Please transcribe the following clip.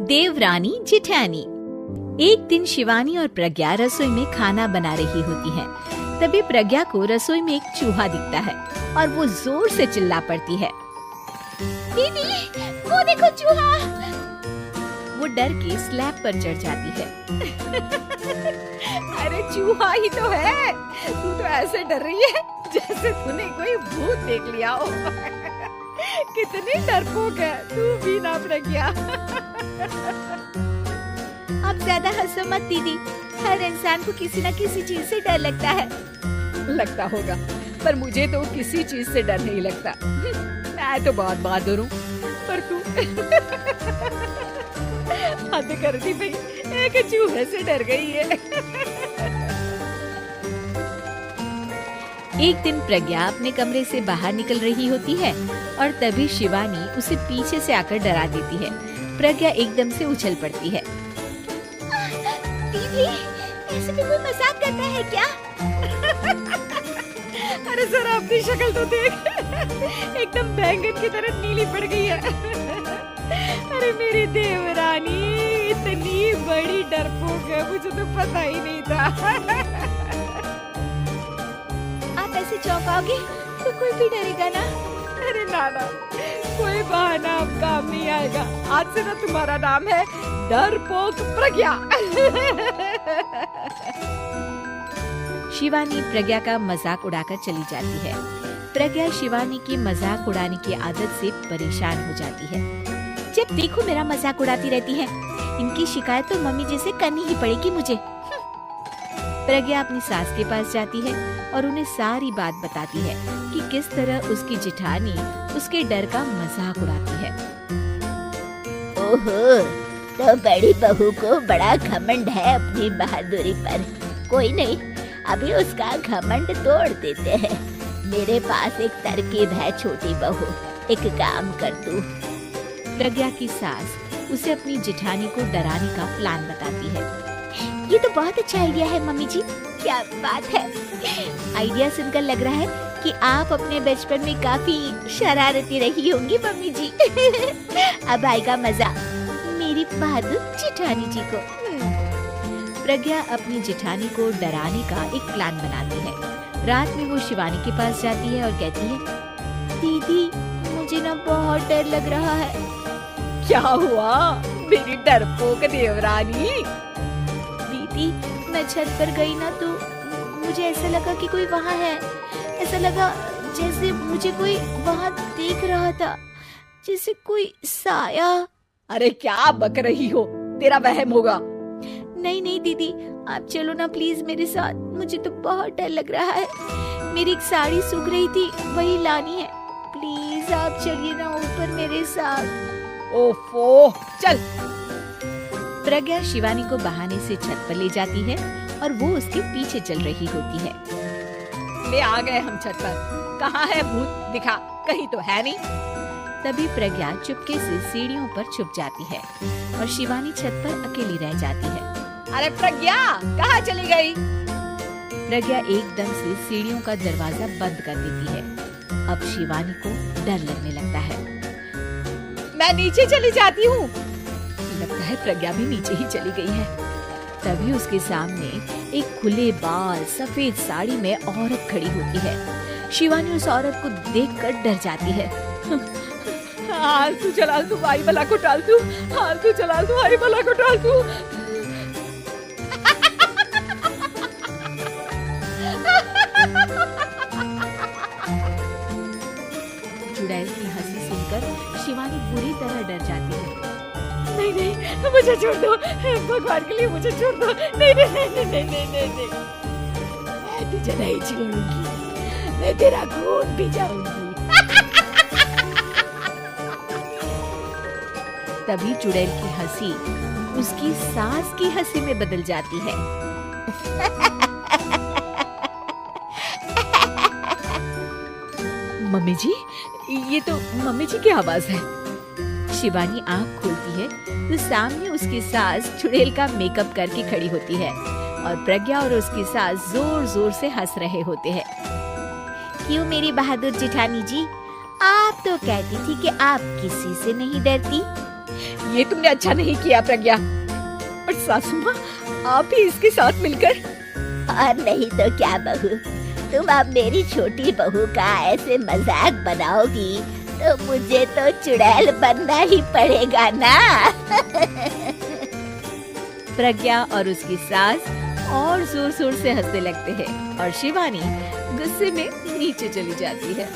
देवरानी जिठानी। एक दिन शिवानी और प्रज्ञा रसोई में खाना बना रही होती हैं। तभी प्रज्ञा को रसोई में एक चूहा दिखता है और वो जोर से चिल्ला पड़ती है, दीदी वो देखो चूहा। वो डर के स्लैब पर चढ़ जाती है। अरे चूहा ही तो है, तू तो ऐसे डर रही है जैसे तूने कोई भूत देख लिया हो। कितनी डरपोक है तू भी ना प्रज्ञा। आप ज्यादा हंसो मत दीदी, हर इंसान को किसी न किसी चीज से डर लगता है। लगता होगा, पर मुझे तो किसी चीज से डर नहीं लगता। मैं तो बहुत बहादुर हूँ, पर तू हद कर दी भाई, एक चूहे से डर गई है। एक दिन प्रज्ञा अपने कमरे से बाहर निकल रही होती है और तभी शिवानी उसे पीछे से आकर डरा देती है। प्रज्ञा एकदम से उछल पड़ती है। दीदी, ऐसे भी कोई मजाक करता है क्या? अरे जरा अपनी शक्ल तो देख, एकदम बैंगन की तरह नीली पड़ गई है। अरे मेरी देवरानी इतनी बड़ी डरपोक है, मुझे तो पता ही नहीं था। आप ऐसे चौंकाओगे तो कोई भी डरेगा ना? अरे नाना, कोई बहाना अब काम नहीं आएगा। आज से ना तुम्हारा नाम है डरपोक प्रज्ञा। शिवानी प्रज्ञा का मजाक उड़ाकर चली जाती है। प्रज्ञा शिवानी की मजाक उड़ाने की आदत से परेशान हो जाती है। जब देखो मेरा मजाक उड़ाती रहती है, इनकी शिकायत तो मम्मी जी से करनी ही पड़ेगी मुझे। प्रज्ञा अपनी सास के पास जाती है और उन्हें सारी बात बताती है कि किस तरह उसकी जेठानी उसके डर का मजाक उड़ाती है। ओहो, तो बड़ी बहू को बड़ा घमंड है अपनी बहादुरी पर। कोई नहीं, अभी उसका घमंड तोड़ देते हैं। मेरे पास एक तरकीब है छोटी बहू, एक काम कर तू। प्रज्ञा की सास उसे अपनी जेठानी को डराने का प्लान बताती है। ये तो बहुत अच्छा आइडिया है मम्मी जी। क्या बात है, आइडिया सुनकर लग रहा है कि आप अपने बचपन में काफी शरारती रही होंगी मम्मी जी। अब आएगा मजा मेरी बहादुर जेठानी जी को। प्रज्ञा अपनी जेठानी को डराने का एक प्लान बनाती है। रात में वो शिवानी के पास जाती है और कहती है, दीदी मुझे ना बहुत डर लग रहा है। क्या हुआ मेरी डरपोक देवरानी? दीदी, मैं छत पर गई ना तो मुझे ऐसा लगा कि कोई वहाँ है। ऐसा लगा जैसे मुझे कोई वहाँ देख रहा था, जैसे कोई साया। अरे क्या बक रही हो, तेरा वहम होगा। नहीं नहीं दीदी, आप चलो ना प्लीज मेरे साथ, मुझे तो बहुत डर लग रहा है। मेरी एक साड़ी सूख रही थी, वही लानी है। प्लीज आप चलिए ना ऊपर मेरे साथ। ओफो, चल। प्रज्ञा शिवानी को बहाने से छत पर ले जाती है और वो उसके पीछे चल रही होती है। ले आ गए हम छत पर। कहाँ है भूत, दिखा, कहीं तो है नहीं। तभी प्रज्ञा चुपके से सीढ़ियों पर छुप जाती है और शिवानी छत पर अकेली रह जाती है। अरे प्रज्ञा, कहाँ चली गई? प्रज्ञा एकदम से सीढ़ियों का दरवाजा बंद कर देती है। अब शिवानी को डर लगने लगता है। मैं नीचे चली जाती हूँ। लगता है प्रज्ञा भी नीचे ही चली गई है। तभी उसके सामने एक खुले बाल सफेद साड़ी में औरत खड़ी होती है। शिवानी उस औरत को देखकर डर जाती है। हाल तू चला तू, भाई भला को टाल तू। हाल तू चला तू, भाई भला को टाल तू। चुड़ैल की हंसी सुनकर शिवानी बुरी तरह डर जाती है। नहीं नहीं, मुझे छोड़ दो, भगवान के लिए मुझे छोड़ दो। नहीं नहीं नहीं नहीं नहीं नहीं नहीं, मैं तुझे नहीं छोड़ूंगी, मैं तेरा खून पी जाऊंगी। तभी चुड़ैल की हंसी उसकी सास की हंसी में बदल जाती है। मम्मी जी, ये तो मम्मी जी की आवाज है। शिवानी आँख खोलती है तो सामने उसकी सास चुड़ैल का मेकअप करके खड़ी होती है और प्रज्ञा और उसकी सास जोर जोर से हंस रहे होते हैं। क्यों मेरी बहादुर जेठानी जी, आप तो कहती थी कि आप किसी से नहीं डरती। ये तुमने अच्छा नहीं किया प्रज्ञा। और सासू माँ, आप ही इसके साथ मिलकर। और नहीं तो क्या बहू, तुम अब मेरी छोटी बहू का ऐसे मजाक बनाओगी तो मुझे तो चुड़ैल बनना ही पड़ेगा ना। प्रज्ञा और उसकी सास और जोर जोर से हंसने लगते हैं और शिवानी गुस्से में नीचे चली जाती है।